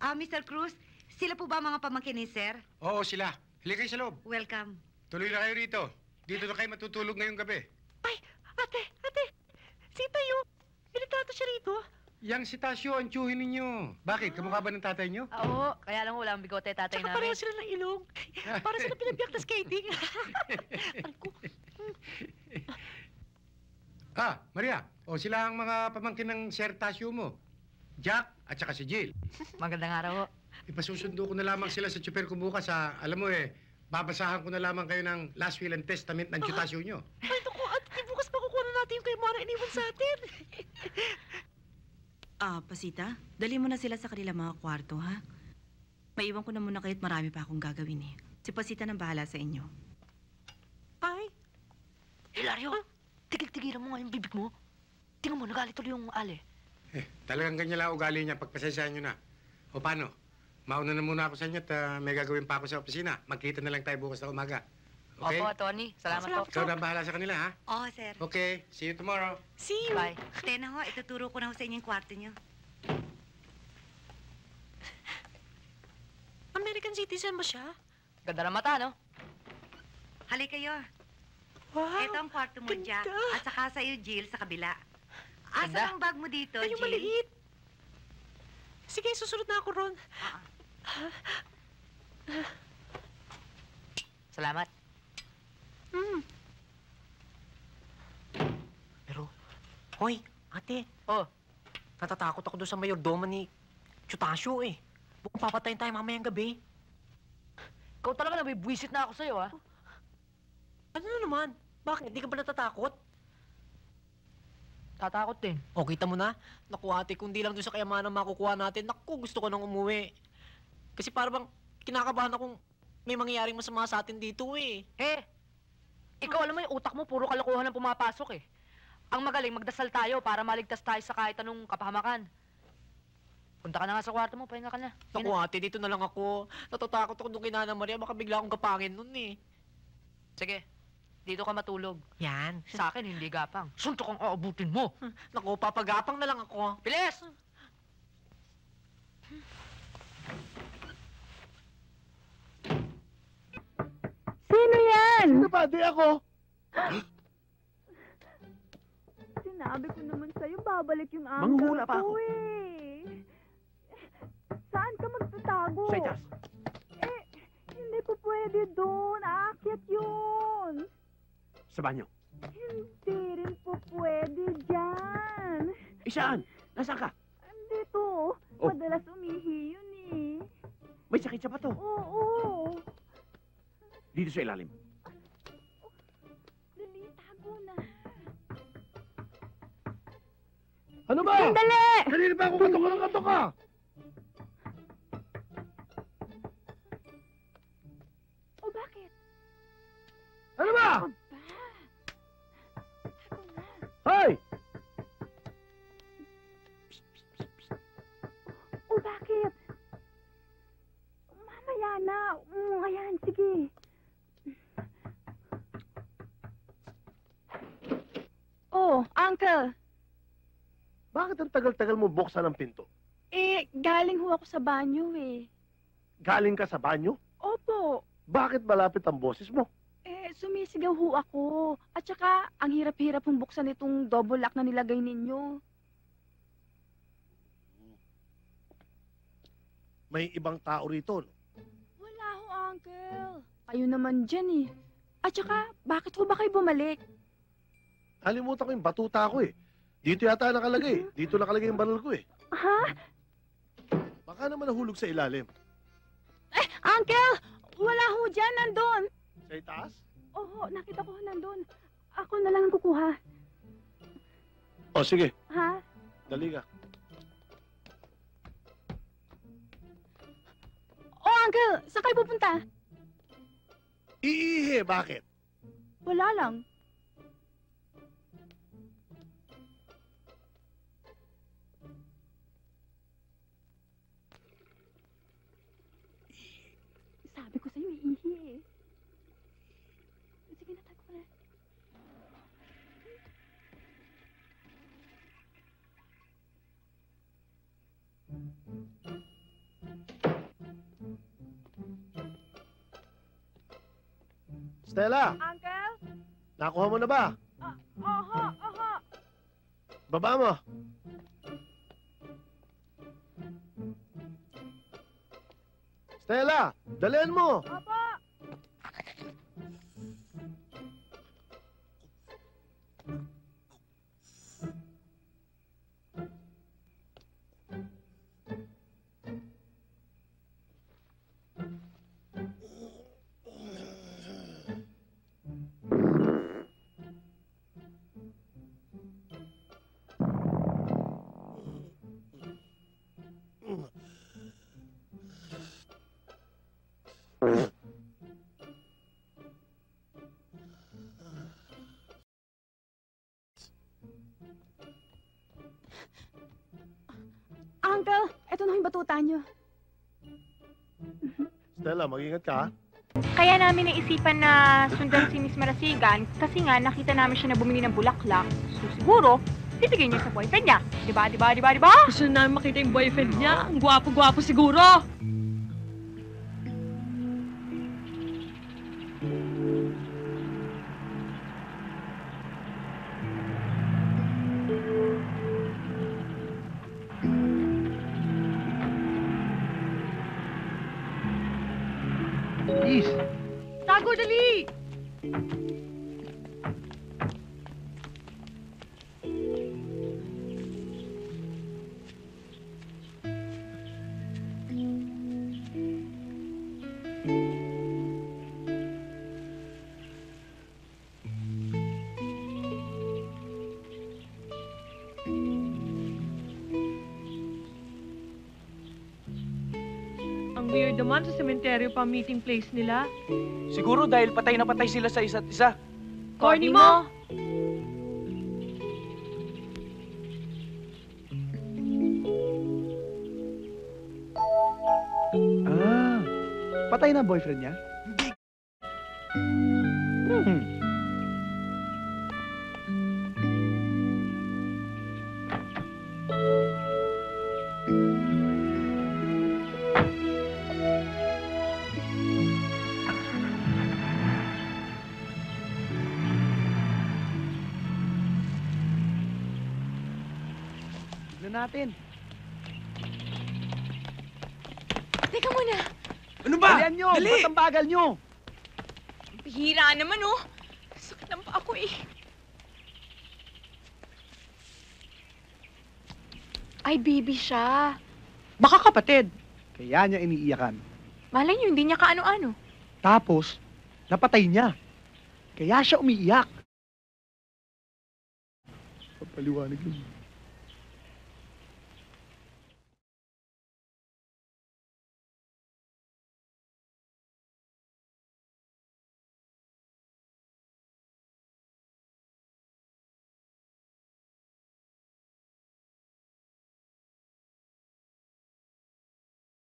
Mr. Cruz, sila po ba mga pamangkin ni Sir? Oo, sila. Halika kayo sa loob. Welcome. Tuloy na kayo rito. Dito na kayo matutulog ngayong gabi. Ay, ate, si Tayo. Pinagtato siya rito. Yang si Tasyo, ang tiyuhin ninyo. Bakit? Kamukha ba ng tatay nyo? Oo, kaya lang wala ang bigote tatay Tsaka namin. pareho sila ng ilong. Para sila pinagbiyak na skating. Ay ko. Maria. O, sila ang mga pamangkin ng Sir Tasyo mo. Jack at saka si Jill. Magandang araw ho. Ipasusundo ko na lamang sila sa tsuper ko bukas alam mo babasahan ko na lamang kayo ng last will and testament ng Tasyo nyo. Ay, naku, ate, bukas makukuha na natin yung kay Mara iniwan sa atin. Pasita, dali mo na sila sa kanila mga kwarto, ha? Maiwan ko na muna kayo't marami pa akong gagawin, eh. Si Pasita nang bahala sa inyo. Ay. Hilario, tigil-tigilan mo nga yung bibig mo. Tingnan mo, nagalit tuloy yung Ale. Talagang ganyan lang ugali niya. Pagpasensyahan nyo na. O paano? Mauna na muna ako sa inyo at may gagawin pa ako sa opisina. Magkita na lang tayo bukas na umaga. Okay? Opo, Tony. Salamat po. Ikaw na ang bahala sa kanila, ha? Oo, Sir. Okay. See you tomorrow. See you. Bye. Tena ho, ituturo ko na ho sa inyong kwarto nyo. American citizen ba siya? Ganda ng mata, no? Halika kayo. Wow. Ito ang kwarto mo, ganda. Jack. At saka sa'yo, Jill, sa kabila. Asa Ganda. ang bag mo dito, Ay, yung Jill? maliit. Sige, susunod na ako ron. Salamat. Pero, hoy, ate, Oh, natatakot ako doon sa mayordoma ni Chutasyo eh. Bukong papatayin tayo mamayang gabi. ikaw talaga nabibwisit na ako sa'yo, ha? Ano na naman? Bakit? Hindi ka ba natatakot? Tatakot din. O, kita mo na? Naku, ate, kung di lang doon sa kayamanan makukuha natin, naku, gusto ko nang umuwi. Kasi para bang kinakabahan akong may mangyayaring masama sa atin dito eh. Ikaw alam mo yung utak mo, puro kalokohan ang pumapasok eh. Ang magaling, magdasal tayo para maligtas tayo sa kahit anong kapahamakan. Punta ka na nga sa kwarto mo, pahinga ka na. Naku, ate, dito na lang ako. Natatakot ako nung kinana Maria, baka bigla akong gapangin nun eh. Sige, dito ka matulog. Yan. Sa akin, hindi gapang. Suntok ang aabutin mo. Naku, papagapang na lang ako. Bilis! Sino yan? Sino ba? Di ako. Sinabi ko naman sa'yo, babalik yung uncle Manghuhula pa ako. ko eh. Saan ka magtatago? Sa itas. Hindi po pwede doon. Aakyat yun. Sa banyo. Hindi rin po pwede dyan. Saan? Nasaan ka? Dito. Oh. Madalas umihi yun eh. May sakit sa bato. Oo. Dito sa ilalim. Dali, tago na. Ano ba? Sandali! Kanina pa ako katok ka. O bakit? Ano ba? Tago na. Hoy! O bakit? Mamaya na. Ayan, sige. Oh, Uncle. Bakit ang tagal-tagal mo buksan ang pinto? Galing ho ako sa banyo eh. Galing ka sa banyo? Opo. Bakit malapit ang boses mo? Sumisigaw ho ako. At saka, ang hirap-hirap hong buksan itong double lock na nilagay ninyo. May ibang tao rito, no? Wala ho, Uncle. Kayo naman dyan eh. At saka, bakit ho ba kayo bumalik? Kalimutan ko yung batuta ko eh. Dito yata nakalagay. Dito nakalagay yung baril ko eh. Ha? Baka naman nahulog sa ilalim. Uncle! Wala ho dyan, nandun. Sa itaas? Oo, nakita ko ho nandun. Ako na lang ang kukuha. O sige, Ha? dali ka. Oh, Uncle! Saan kayo pupunta? Iihi, bakit? Wala lang. Sabi ko sa'yo, iihi eh. Sige na, tago na. Stella, Uncle? nakuha mo na ba? Oho, oho. Baba mo. Stella, dalhin mo. Opo. Uncle, eto na yung batuta niyo. Stella, mag-ingat ka, ha? Kaya namin naisipan na sundan si Miss Marasigan kasi nga nakita namin siya na bumili ng bulaklak. So siguro, bibigyan niya sa boyfriend niya. Diba, diba, diba, diba? Gusto na namin makita yung boyfriend niya. Ang gwapo-gwapo siguro. Please. Tago, dali! Ang weird naman sa sementeryo pa meeting place nila. Siguro dahil patay na patay sila sa isa't isa. Corny mo! Ah, patay na boyfriend niya? Hmm. Tignan natin. Teka muna. Ano ba? Dalian nyo! Dali! Ba't ang bagal nyo? Bihira naman, oh. Sakit ng paa ko, eh. Ay, baby siya. Baka kapatid. Kaya niya iniiyakan. Malay niyo, hindi niya kaano-ano. Tapos, napatay niya. Kaya siya umiiyak. Papaliwanag yun.